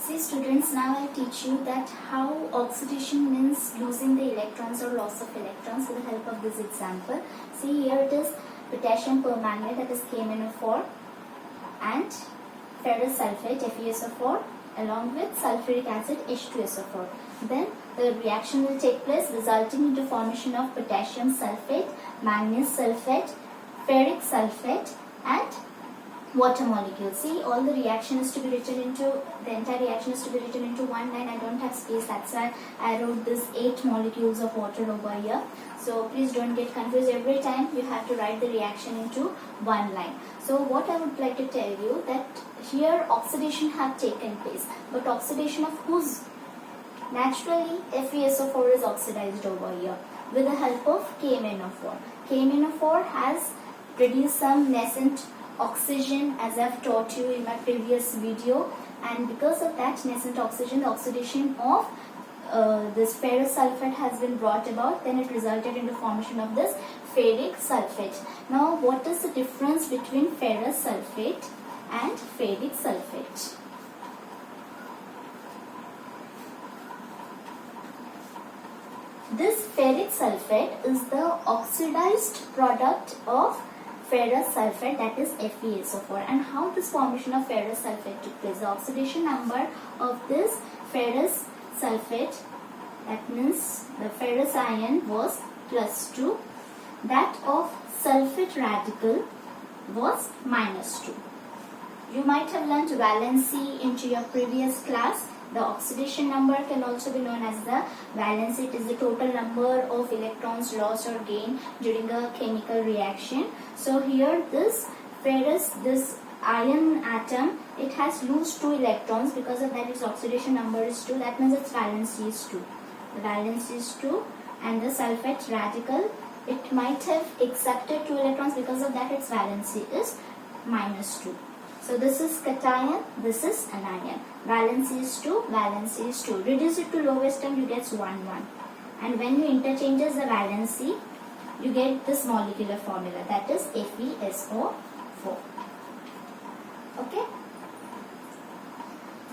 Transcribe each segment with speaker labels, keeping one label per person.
Speaker 1: See students, now I teach you that how oxidation means losing the electrons or loss of electrons with the help of this example. See, here it is potassium permanganate, that is KMnO4, and ferrous sulfate FeSO4 along with sulfuric acid H2SO4. Then the reaction will take place resulting into formation of potassium sulfate, manganese sulfate, ferric sulfate and water molecule. See, all the reaction is to be written into, the entire reaction is to be written into one line. I don't have space, that's why I wrote this 8 molecules of water over here. So please don't get confused. Every time you have to write the reaction into one line. So what I would like to tell you that here oxidation have taken place, but oxidation of whose? Naturally FeSO4 is oxidized over here with the help of KMnO4. KMnO4 has produced some nascent oxygen, as I've taught you in my previous video, and because of that nascent oxygen, the oxidation of this ferrous sulfate has been brought about. Then it resulted in the formation of this ferric sulfate. Now what is the difference between ferrous sulfate and ferric sulfate? This ferric sulfate is the oxidized product of ferrous sulfate, that is FeSO4. And how this formation of ferrous sulfate took place? The oxidation number of this ferrous sulfate, that means the ferrous ion, was +2. That of sulfate radical was -2. You might have learnt valency into your previous class. The oxidation number can also be known as the valency. It is the total number of electrons lost or gained during a chemical reaction. So here this ferrous, this iron atom, it has lost 2 electrons. Because of that its oxidation number is 2. That means its valency is 2. The valency is 2, and the sulfate radical, it might have accepted 2 electrons. Because of that its valency is -2. So this is cation, this is anion. Valency is 2, valency is 2. Reduce it to lowest term, you get 1, 1. And when you interchanges the valency, you get this molecular formula, that is FeSO4. Okay.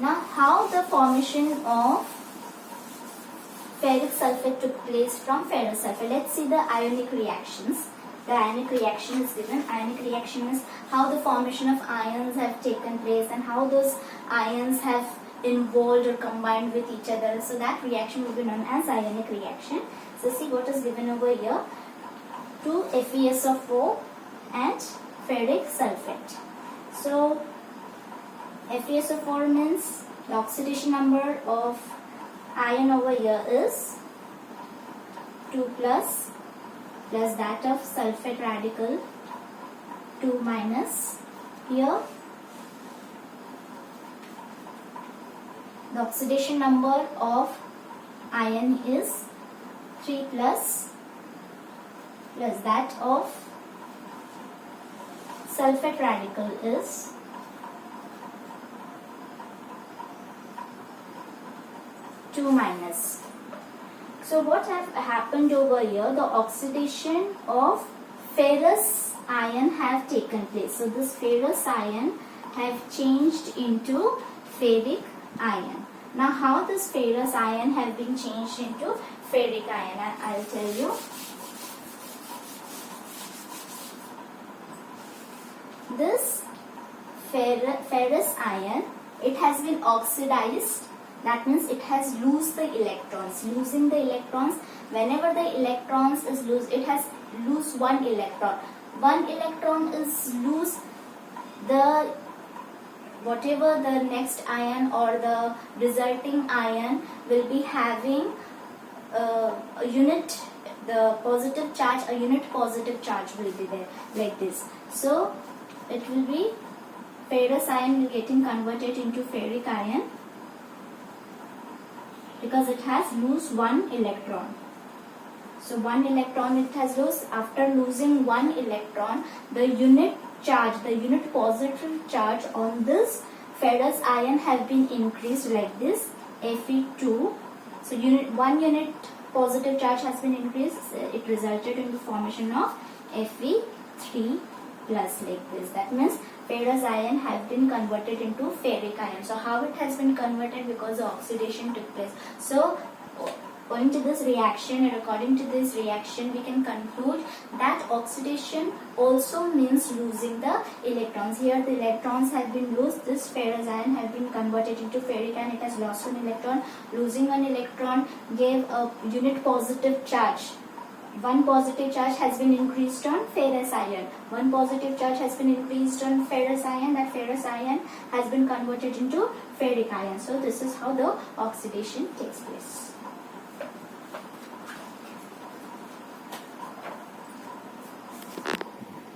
Speaker 1: Now how the formation of ferric sulfate took place from ferrous sulfate? Let's see the ionic reactions. The ionic reaction is given. Ionic reaction is how the formation of ions have taken place and how those ions have involved or combined with each other. So that reaction will be known as ionic reaction. So see what is given over here. 2 FeSO4 and ferric sulfate. So FeSO4 means the oxidation number of ion over here is 2 plus that of sulfate radical 2 minus. Here the oxidation number of ion is 3 plus that of sulfate radical is 2 minus. So what have happened over here? The oxidation of ferrous ion have taken place. So this ferrous ion have changed into ferric ion. Now how this ferrous ion have been changed into ferric ion? I'll tell you. This ferrous ion, it has been oxidized. That means it has lost the electrons. Losing the electrons, whenever the electrons is lost, it has lose 1 electron. 1 electron is lose, the whatever the next ion or the resulting ion will be having a unit, the positive charge, a unit positive charge will be there like this. So it will be ferrous ion getting converted into ferric ion, because it has lost 1 electron. So 1 electron it has lost. After losing 1 electron, the unit charge, the unit positive charge on this ferrous ion have been increased like this, Fe2. So 1 unit positive charge has been increased. It resulted in the formation of Fe3 plus like this. That means ferrous ion have been converted into ferric ion. So how it has been converted? Because the oxidation took place. So owing to this reaction, and according to this reaction, we can conclude that oxidation also means losing the electrons. Here the electrons have been lost. This ferrous ion have been converted into ferric ion. It has lost an electron. Losing an electron gave a unit positive charge. One positive charge has been increased on ferrous ion. One positive charge has been increased on ferrous ion. That ferrous ion has been converted into ferric ion. So this is how the oxidation takes place.